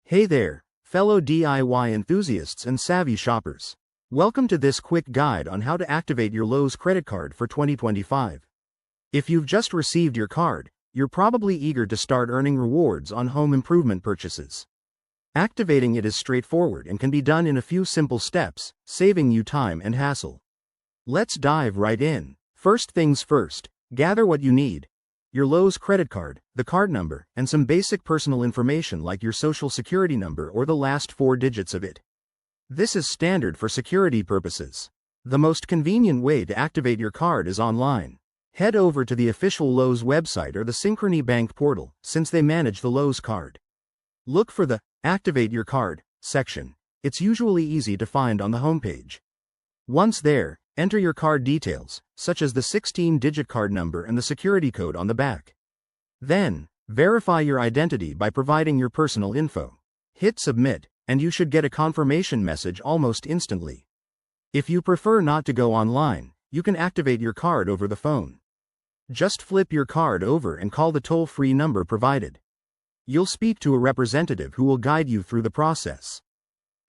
Hey there, fellow DIY enthusiasts and savvy shoppers. Welcome to this quick guide on how to activate your Lowe's credit card for 2025. If you've just received your card, you're probably eager to start earning rewards on home improvement purchases. Activating it is straightforward and can be done in a few simple steps, saving you time and hassle. Let's dive right in. First things first, gather what you need. Your Lowe's credit card, the card number, and some basic personal information like your social security number or the last 4 digits of it. This is standard for security purposes. The most convenient way to activate your card is online. Head over to the official Lowe's website or the Synchrony Bank portal, since they manage the Lowe's card. Look for the Activate Your Card section. It's usually easy to find on the homepage. Once there, enter your card details, such as the 16-digit card number and the security code on the back. Then, verify your identity by providing your personal info. Hit Submit, and you should get a confirmation message almost instantly. If you prefer not to go online, you can activate your card over the phone. Just flip your card over and call the toll-free number provided. You'll speak to a representative who will guide you through the process.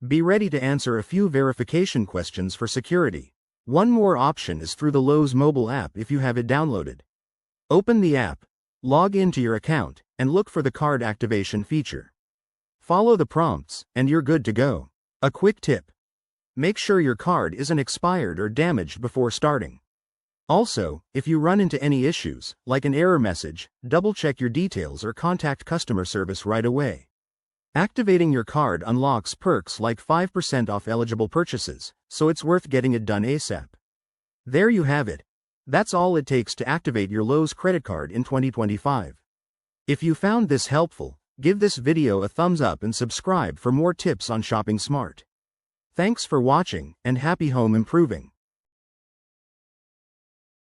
Be ready to answer a few verification questions for security. One more option is through the Lowe's mobile app if you have it downloaded. Open the app, log into your account, and look for the card activation feature. Follow the prompts, and you're good to go. A quick tip: make sure your card isn't expired or damaged before starting. Also, if you run into any issues, like an error message, double-check your details or contact customer service right away. Activating your card unlocks perks like 5% off eligible purchases, so it's worth getting it done ASAP. There you have it. That's all it takes to activate your Lowe's credit card in 2025. If you found this helpful, give this video a thumbs up and subscribe for more tips on shopping smart. Thanks for watching, and happy home improving.